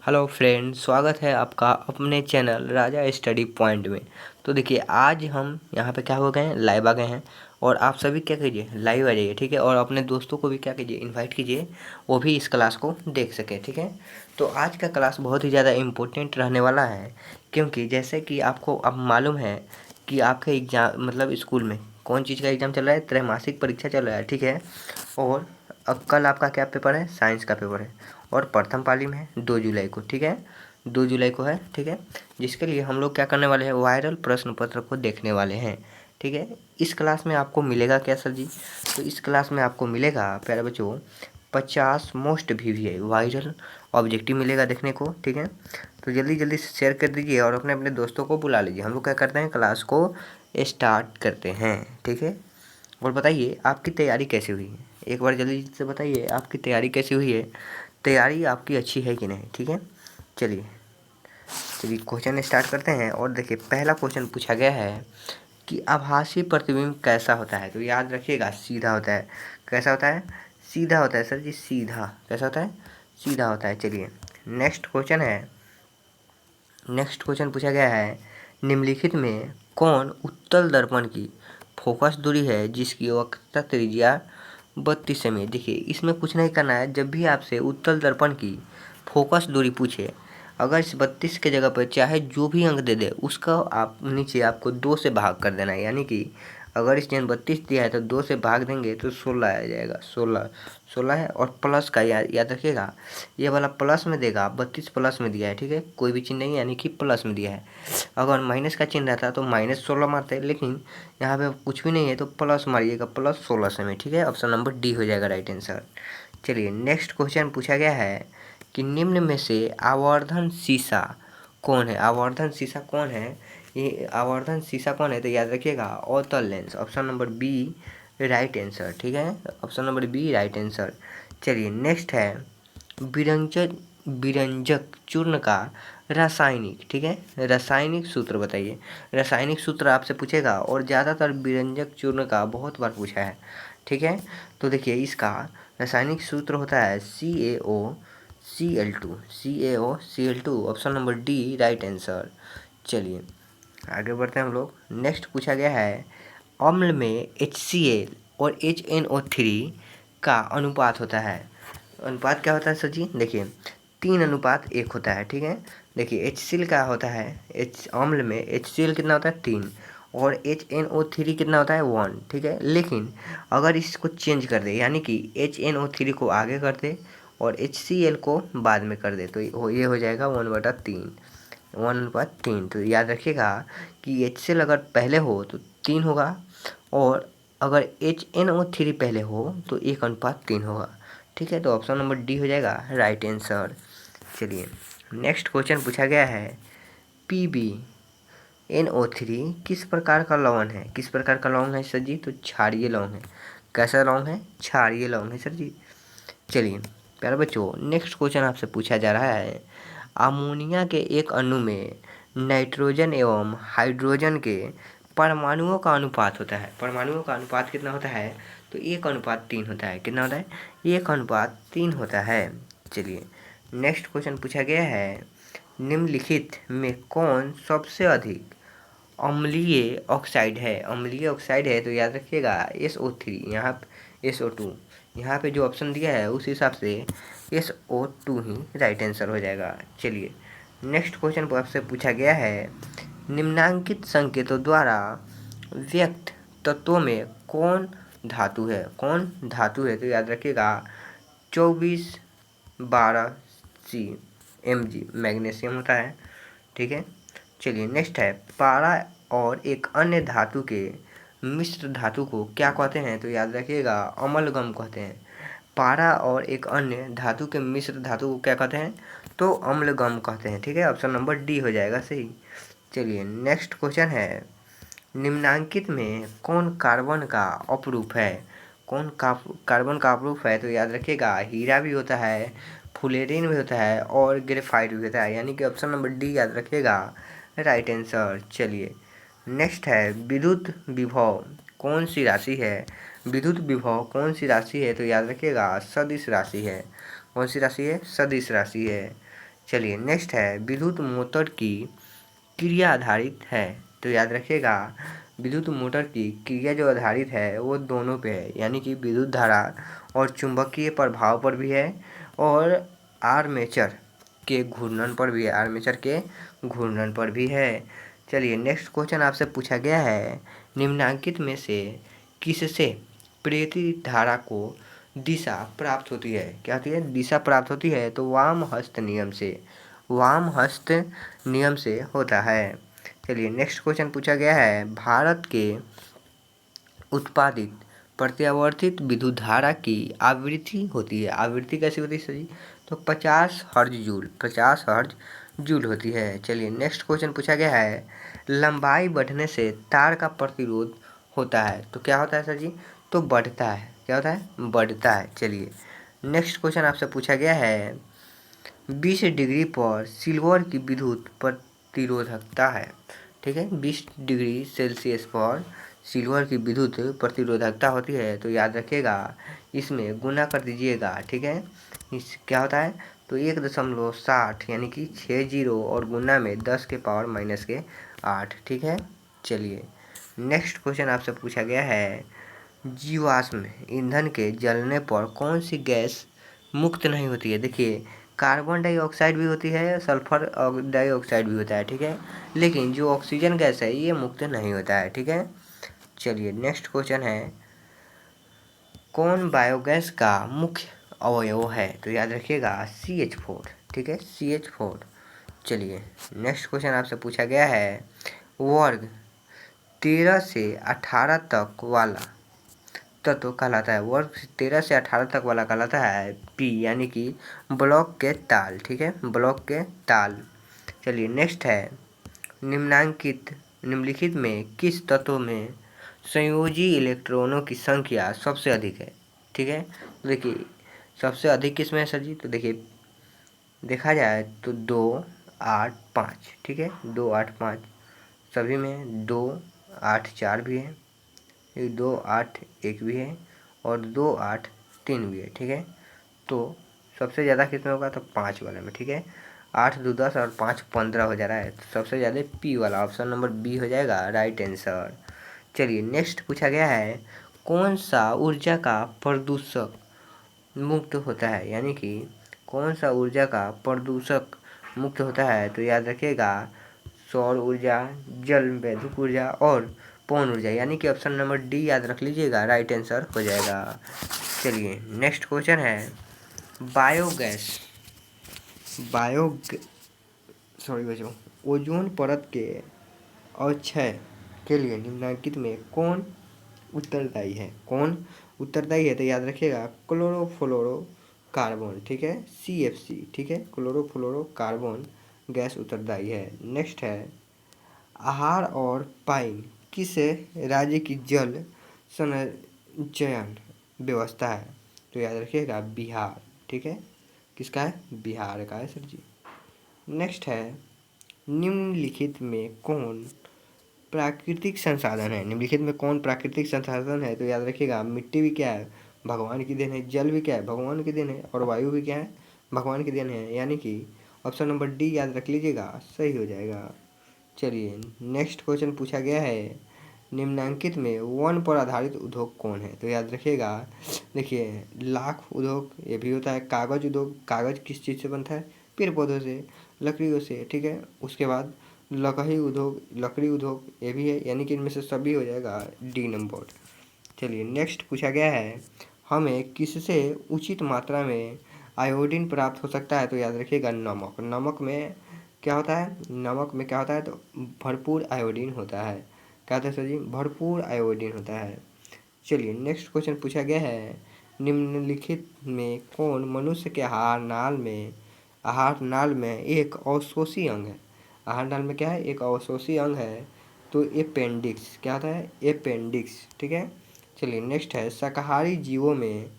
Hello friend, स्वागत है आपका अपने चैनल राजा स्टडी पॉइंट में। तो देखिए, आज हम यहाँ पे क्या हो गए हैं, लाइव आ गए हैं। और आप सभी क्या कीजिए, लाइव आ जाइए, ठीक है। और अपने दोस्तों को भी क्या कीजिए, इनवाइट कीजिए, वो भी इस क्लास को देख सके, ठीक है। तो आज का क्लास बहुत ही ज़्यादा इम्पोर्टेंट रहने वाला है, क्योंकि जैसे कि आपको अब मालूम है कि आपके एग्ज़ाम मतलब स्कूल में कौन चीज़ का एग्ज़ाम चल रहा है, त्रैमासिक परीक्षा चल रहा है, ठीक है। और अब कल आपका क्या पेपर है, साइंस का पेपर है। और प्रथम पाली में है 2 जुलाई को, ठीक है। 2 जुलाई को है, ठीक है। जिसके लिए हम लोग क्या करने वाले हैं, वायरल प्रश्न पत्र को देखने वाले हैं, ठीक है। इस क्लास में आपको मिलेगा क्या सर जी? तो इस क्लास में आपको मिलेगा प्यारे बच्चों 50 मोस्ट VVI वायरल ऑब्जेक्टिव मिलेगा देखने को, ठीक है। तो जल्दी जल्दी से शेयर कर दीजिए और अपने अपने दोस्तों को बुला लीजिए। हम लोग क्या करते हैं, क्लास को स्टार्ट करते हैं, ठीक है। और बताइए आपकी तैयारी कैसी हुई है, एक बार जल्दी से बताइए आपकी तैयारी कैसी हुई है। तैयारी आपकी अच्छी है कि नहीं, ठीक है। चलिए चलिए क्वेश्चन स्टार्ट करते हैं। और देखिए, पहला क्वेश्चन पूछा गया है कि आभासी प्रतिबिंब कैसा होता है। तो याद रखिएगा, सीधा होता है। कैसा होता है? सीधा होता है सर जी, सीधा। कैसा होता है? सीधा होता है। चलिए नेक्स्ट क्वेश्चन पूछा गया है, निम्नलिखित में कौन उत्तल दर्पण की फोकस दूरी है जिसकी वक्रता त्रिज्या 32 सेमी। देखिए, इसमें कुछ नहीं करना है। जब भी आपसे उत्तल दर्पण की फोकस दूरी पूछे, अगर इस 32 के जगह पर चाहे जो भी अंक दे दे, उसका आप नीचे आपको 2 से भाग कर देना है। यानी कि अगर इस जन 32 दिया है तो 2 से भाग देंगे तो 16 आ जाएगा। 16 है। और प्लस का याद रखिएगा, ये वाला प्लस में देगा, 32 प्लस में दिया है, ठीक है। कोई भी चिन्ह नहीं, यानी कि प्लस में दिया है। अगर माइनस का चिन्ह रहता तो -16 मारते हैं, लेकिन यहाँ पे कुछ भी नहीं है तो प्लस मारिएगा, +16 से में, ठीक है। ऑप्शन नंबर डी हो जाएगा राइट आंसर। चलिए नेक्स्ट क्वेश्चन पूछा गया है कि निम्न में से आवर्धन शीशा कौन है। आवर्धन शीशा कौन है? ये आवर्धन शीशा कौन है? तो याद रखिएगा, अवतल लेंस। Option number B right answer, ठीक है। Option number B right answer. चलिए नेक्स्ट है, विरंजक विरंजक चूर्ण का रासायनिक, ठीक है, रासायनिक सूत्र बताइए। रासायनिक सूत्र आपसे पूछेगा और ज़्यादातर विरंजक चूर्ण का बहुत बार पूछा है, ठीक है। तो देखिए, इसका रासायनिक सूत्र होता है CaOCl2 option number D right answer. चलिए आगे बढ़ते हैं हम लोग। नेक्स्ट पूछा गया है, अम्ल में HCl और HNO3 का अनुपात होता है। अनुपात क्या होता है सर जी? देखिए, 3:1 होता है, ठीक है। देखिए, HCl क्या होता है, अम्ल में HCl कितना होता है 3, और HNO3 कितना होता है 1, ठीक है। लेकिन अगर इसको चेंज कर दे, यानी कि HNO3 को आगे कर दे और HCl को बाद में कर दे, तो ये हो जाएगा 1/3, 1/3। तो याद रखिएगा कि HCl अगर पहले हो तो 3 होगा, और अगर HNO3 पहले हो तो 1:3 होगा, ठीक है। तो ऑप्शन नंबर डी हो जाएगा राइट आंसर। चलिए नेक्स्ट क्वेश्चन पूछा गया है, PbNO3 किस प्रकार का लवण है? किस प्रकार का लवण है सर जी? तो क्षारीय लवण है। कैसा लवण है? क्षारीय लवण है सर जी। चलिए प्यारे बच्चों, नेक्स्ट क्वेश्चन आपसे पूछा जा रहा है, अमोनिया के एक अणु में नाइट्रोजन एवं हाइड्रोजन के परमाणुओं का अनुपात होता है। परमाणुओं का अनुपात कितना होता है? तो 1:3 होता है। कितना होता है? 1:3 होता है। चलिए नेक्स्ट क्वेश्चन पूछा गया है, निम्नलिखित में कौन सबसे अधिक अम्लीय ऑक्साइड है? अम्लीय ऑक्साइड है तो याद रखिएगा SO3, यहाँ SO2, यहाँ पे जो ऑप्शन दिया है उस हिसाब से SO2 ही राइट आंसर हो जाएगा। चलिए नेक्स्ट क्वेश्चन आपसे पूछा गया है, निम्नांकित संकेतों द्वारा व्यक्त तत्वों में कौन धातु है? कौन धातु है? तो याद रखिएगा 2412C Mg मैग्नीशियम होता है, ठीक है। चलिए नेक्स्ट है, पारा और एक अन्य धातु के मिश्र धातु को क्या कहते हैं? तो याद रखिएगा अमलगम कहते हैं। पारा और एक अन्य धातु के मिश्र धातु को क्या कहते हैं? तो अम्लगम कहते हैं, ठीक है। ऑप्शन नंबर डी हो जाएगा सही। चलिए नेक्स्ट क्वेश्चन है, निम्नांकित में कौन कार्बन का अपरूप है? कौन कार्बन का अपरूप है? तो याद रखिएगा हीरा भी होता है, फुलेरिन भी होता है, और ग्रेफाइट भी होता है, यानी कि ऑप्शन नंबर डी याद रखिएगा राइट आंसर। चलिए नेक्स्ट है, विद्युत विभव कौन सी राशि है? विद्युत विभव कौन सी राशि है? तो याद रखिएगा सदिश राशि है। कौन सी राशि है? सदिश राशि है। चलिए नेक्स्ट है विद्युत मोटर की क्रिया आधारित है, तो याद रखिएगा विद्युत मोटर की क्रिया जो आधारित है वो दोनों पे है, यानी कि विद्युत धारा और चुंबकीय प्रभाव पर भी है और आर्मेचर के घूर्णन पर भी है, आर्मेचर के घूर्णन पर भी है। चलिए नेक्स्ट क्वेश्चन आपसे पूछा गया है निम्नलिखित में से किससे प्रेरित धारा को दिशा प्राप्त होती है, क्या होती है दिशा प्राप्त होती है, तो वाम हस्त नियम से, वाम हस्त नियम से होता है। चलिए नेक्स्ट क्वेश्चन पूछा गया है भारत के उत्पादित प्रत्यावर्तित विद्युत धारा की आवृत्ति होती है, आवृत्ति कैसी होती है सर जी, तो 50 हर्ज जूल, 50 हर्ज जूल होती है। चलिए नेक्स्ट क्वेश्चन पूछा गया है लंबाई बढ़ने से तार का प्रतिरोध होता है, तो क्या होता है सर जी, तो बढ़ता है, क्या होता है बढ़ता है। चलिए नेक्स्ट क्वेश्चन आपसे पूछा गया है 20 डिग्री पर सिल्वर की विद्युत प्रतिरोधकता है, ठीक है 20 डिग्री सेल्सियस पर सिल्वर की विद्युत प्रतिरोधकता होती है, तो याद रखिएगा इसमें गुना कर दीजिएगा, ठीक है इस क्या होता है, तो 1.60 यानी कि 60 और गुना में 10 के पावर माइनस के 8, ठीक है। चलिए नेक्स्ट क्वेश्चन आपसे पूछा गया है जीवाश्म ईंधन के जलने पर कौन सी गैस मुक्त नहीं होती है, देखिए कार्बन डाइऑक्साइड भी होती है, सल्फर डाइऑक्साइड भी होता है, ठीक है, लेकिन जो ऑक्सीजन गैस है ये मुक्त नहीं होता है, ठीक है। चलिए नेक्स्ट क्वेश्चन है कौन बायोगैस का मुख्य अवयव है, तो याद रखिएगा CH4, ठीक है CH4। चलिए नेक्स्ट क्वेश्चन आपसे पूछा गया है वर्ग 13 से 18 तक वाला तत्व कहलाता है, वर्ग 13 से 18 तक वाला कहलाता है P, यानी कि ब्लॉक के ताल, ठीक है ब्लॉक के ताल। चलिए नेक्स्ट है निम्नलिखित में किस तत्व में संयोजी इलेक्ट्रॉनों की संख्या सबसे अधिक है, ठीक है, तो देखिए सबसे अधिक किस में है सर जी, तो देखिए देखा जाए तो 2, 8, 5, ठीक है 2, 8, 5 सभी में 2, 8, 4 भी है, 2, 8, 1 भी है और 2, 8, 3 भी है, ठीक है, तो सबसे ज़्यादा किसमें होगा, तो 5 वाले में, ठीक है 8, 2, 10 और 5, 15 हो जा रहा है, तो सबसे ज़्यादा P वाला ऑप्शन नंबर B हो जाएगा राइट आंसर। चलिए नेक्स्ट पूछा गया है कौन सा ऊर्जा का प्रदूषक मुक्त होता है, यानी कि कौन सा ऊर्जा का प्रदूषक मुक्त होता है, तो याद रखिएगा सौर ऊर्जा, जल वैद्युत ऊर्जा और पवन ऊर्जा, यानी कि ऑप्शन नंबर D याद रख लीजिएगा राइट आंसर हो जाएगा। चलिए नेक्स्ट क्वेश्चन है बायोगैस बायो सॉरी बच्चों ओजोन परत के अवक्षय के लिए निम्नलिखित में कौन उत्तरदायी है, कौन उत्तरदायी है, तो याद रखिएगा क्लोरोफ्लोरो कार्बन, ठीक है CFC, ठीक है क्लोरोफ्लोरो कार्बन गैस उत्तरदायी है। नेक्स्ट है आहार और पाइन किस राज्य की जल संचयन व्यवस्था है, तो याद रखिएगा बिहार, ठीक है किसका है बिहार का है सर जी। नेक्स्ट है निम्नलिखित में कौन प्राकृतिक संसाधन है, निम्नलिखित में कौन प्राकृतिक संसाधन है, तो याद रखिएगा मिट्टी भी क्या है भगवान की देन है, जल भी क्या है भगवान की देन है और वायु भी क्या है भगवान की देन है, यानी कि ऑप्शन नंबर D याद रख लीजिएगा सही हो जाएगा। चलिए नेक्स्ट क्वेश्चन पूछा गया है निम्नलिखित में वन पर आधारित उद्योग कौन है, तो याद रखिएगा देखिए लाख उद्योग ये भी होता है, कागज उद्योग, कागज किस चीज़ से बनता है पेड़ पौधों से, लकड़ियों से, ठीक है उसके बाद लकड़ी उद्योग, लकड़ी उद्योग ये भी है, यानी कि इनमें से सभी हो जाएगा D नंबर। चलिए नेक्स्ट पूछा गया है हमें किससे उचित मात्रा में आयोडीन प्राप्त हो सकता है, तो याद रखिएगा नमक, नमक में क्या होता है, नमक में क्या होता है, तो भरपूर आयोडीन होता है, क्या होता है सर जी भरपूर आयोडीन होता है। चलिए नेक्स्ट क्वेश्चन पूछा गया है निम्नलिखित में कौन मनुष्य के आहार नाल में एक अवशोषी अंग है, आहार नाल में क्या है एक अवशोषी अंग है, तो अपेंडिक्स क्या होता है अपेंडिक्स, ठीक है। चलिए नेक्स्ट है शाकाहारी जीवों में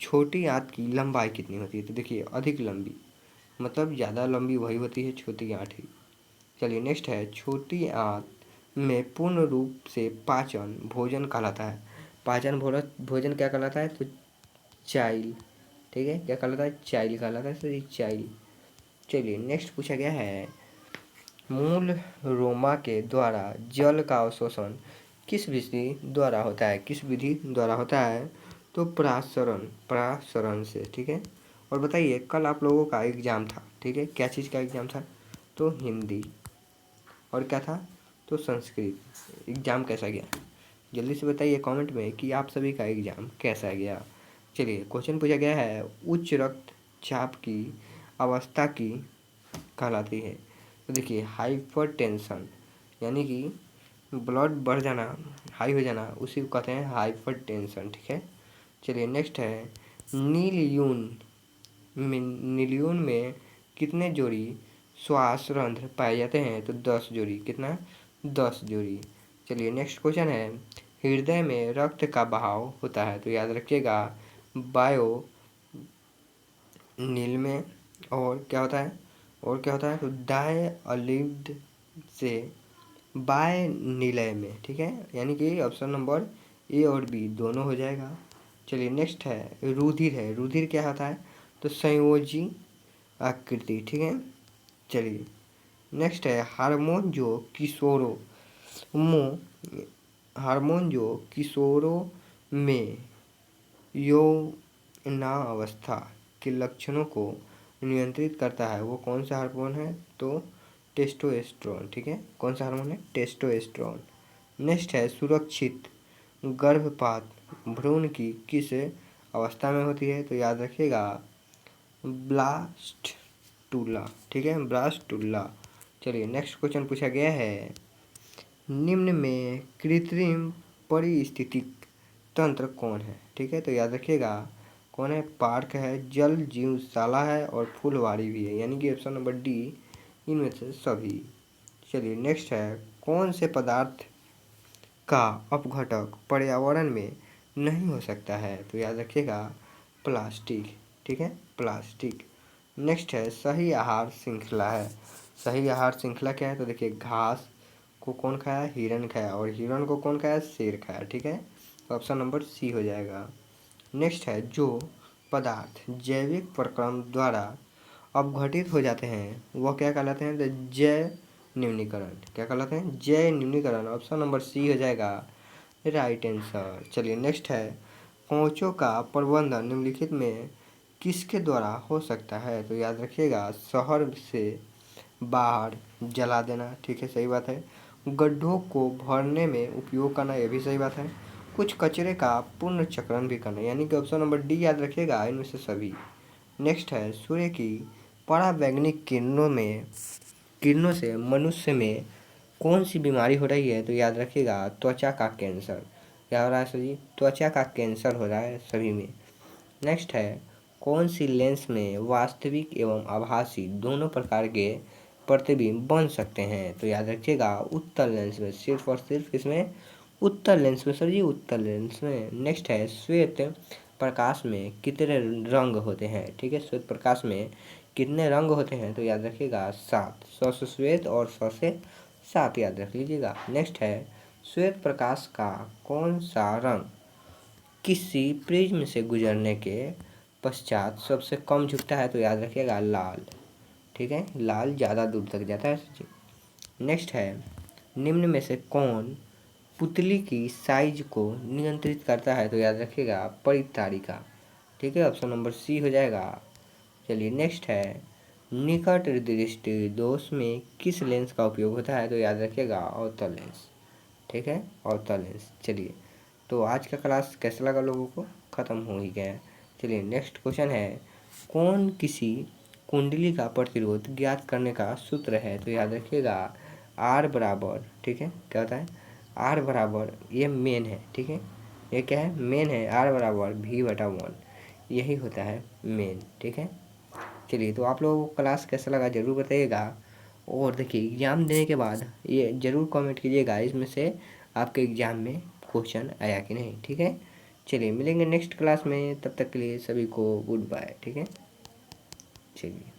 छोटी आंत की लंबाई कितनी होती है, तो देखिए अधिक लंबी, मतलब ज़्यादा लंबी वही होती है छोटी आंत ही। चलिए नेक्स्ट है छोटी आंत में पूर्ण रूप से पाचन भोजन कहलाता है, पाचन भोजन क्या कहलाता है, तो चाइल, ठीक है क्या कहलाता है चाइल कहलाता है सर चाइल। चलिए नेक्स्ट पूछा गया है, मूल रोमा के द्वारा जल का अवशोषण किस विधि द्वारा होता है? किस विधि द्वारा होता है? तो परासरण से, ठीक है। और बताइए, कल आप लोगों का एग्ज़ाम था, ठीक है, क्या चीज़ का एग्ज़ाम था? तो हिंदी। और क्या था? तो संस्कृत। एग्ज़ाम कैसा गया? जल्दी से बताइए कमेंट में कि आप सभी का एग्ज़ाम कैसा गया। चलिए क्वेश्चन पूछा गया है, उच्च रक्तचाप की अवस्था की कहलाती है? तो देखिए, हाइपरटेंशन, यानी कि ब्लड बढ़ जाना, हाई हो जाना, उसी को कहते हैं हाइपरटेंशन, ठीक है। चलिए नेक्स्ट है, नीलयून में कितने जोड़ी श्वास रंध्र पाए जाते हैं? तो 10 जोड़ी। कितना? 10 जोड़ी। चलिए नेक्स्ट क्वेश्चन है, हृदय में रक्त का बहाव होता है? तो याद रखिएगा, बायो नील में। और क्या होता है? तो डाय अलिव्ड से बाय निलय में, ठीक है, यानी कि ऑप्शन नंबर ए और बी दोनों हो जाएगा। चलिए नेक्स्ट है, रुधिर क्या होता है? तो संयोजी आकृति, ठीक है। चलिए नेक्स्ट है, हार्मोन जो किशोरों में यौवनावस्था के लक्षणों को नियंत्रित करता है, वो कौन सा हार्मोन है? तो टेस्टोस्टेरोन, ठीक है। कौन सा हार्मोन है? टेस्टोस्टेरोन। नेक्स्ट है, सुरक्षित गर्भपात भ्रूण की किस अवस्था में होती है? तो याद रखिएगा, ब्लास्टुला, ठीक है, ब्लास्टुला। चलिए नेक्स्ट क्वेश्चन पूछा गया है, निम्न में कृत्रिम पारिस्थितिक तंत्र कौन है? ठीक है, तो याद रखिएगा, कौन है? पार्क है, जल जीवशाला है और फुलवारी भी है, यानी कि ऑप्शन नंबर डी इनमें से सभी। चलिए नेक्स्ट है, कौन से पदार्थ का अपघटक पर्यावरण में नहीं हो सकता है? तो याद रखिएगा, प्लास्टिक, ठीक है, प्लास्टिक। नेक्स्ट है, सही आहार श्रृंखला है? सही आहार श्रृंखला क्या है? तो देखिए, घास को कौन खाया? हिरण खाया। और हिरण को कौन खाया? शेर खाया, ठीक है। ऑप्शन नंबर सी हो जाएगा। नेक्स्ट है, जो पदार्थ जैविक प्रक्रम द्वारा अपघटित हो जाते हैं वह क्या कहलाते हैं? तो जैव न्यूनीकरण। क्या कहलाते हैं? जैव न्यूनीकरण। ऑप्शन नंबर सी हो जाएगा राइट आंसर। चलिए नेक्स्ट है, कोचों का प्रबंधन निम्नलिखित में किसके द्वारा हो सकता है? तो याद रखिएगा, शहर से बाहर जला देना, ठीक है, सही बात है। गड्ढों को भरने में उपयोग करना, यह भी सही बात है। कुछ कचरे का पुनर्चक्रण भी करना, यानी कि ऑप्शन नंबर डी याद रखिएगा, इनमें से सभी। नेक्स्ट है, सूर्य की पराबैंगनी किरणों से मनुष्य में कौन सी बीमारी हो रही है? तो याद रखिएगा, त्वचा का कैंसर। क्या हो रहा है सर जी? त्वचा का कैंसर हो रहा है सभी में। नेक्स्ट है, कौन सी लेंस में वास्तविक एवं आभासी दोनों प्रकार के प्रतिबिंब बन सकते हैं? तो याद रखिएगा, उत्तल लेंस में, सिर्फ और सिर्फ इसमें उत्तल लेंस में सर जी, उत्तल लेंस में। नेक्स्ट है, श्वेत प्रकाश में कितने रंग होते हैं? ठीक है, श्वेत प्रकाश में कितने रंग होते हैं? तो याद रखिएगा, 7। 100 से श्वेत और 100 से 7 याद रख लीजिएगा। नेक्स्ट है, श्वेत प्रकाश का कौन सा रंग किसी प्रिज्म से गुजरने के पश्चात सबसे कम झुकता है? तो याद रखिएगा, लाल, ठीक है, लाल ज़्यादा दूर तक जाता है। नेक्स्ट है, निम्न में से कौन पुतली की साइज को नियंत्रित करता है? तो याद रखिएगा, परितारिका, ठीक है, ऑप्शन नंबर सी हो जाएगा। चलिए नेक्स्ट है, निकट दृष्टि दोष में किस लेंस का उपयोग होता है? तो याद रखिएगा, अवतल लेंस, ठीक है, अवतल लेंस। चलिए, तो आज का क्लास कैसा लगा लोगों को? ख़त्म हो ही गया है। चलिए नेक्स्ट क्वेश्चन है, कौन किसी कुंडली का प्रतिरोध ज्ञात करने का सूत्र है? तो याद रखिएगा, आर बराबर, ठीक है, क्या होता है? आर बराबर, ये मेन है, ठीक है, ये क्या है? मेन है। आर बराबर V/1, यही होता है मेन, ठीक है। चलिए, तो आप लोगों को क्लास कैसा लगा ज़रूर बताइएगा। और देखिए, एग्ज़ाम देने के बाद ये ज़रूर कमेंट कीजिएगा इसमें से आपके एग्ज़ाम में क्वेश्चन आया कि नहीं, ठीक है। चलिए मिलेंगे नेक्स्ट क्लास में, तब तक के लिए सभी को गुड बाय, ठीक है। चलिए।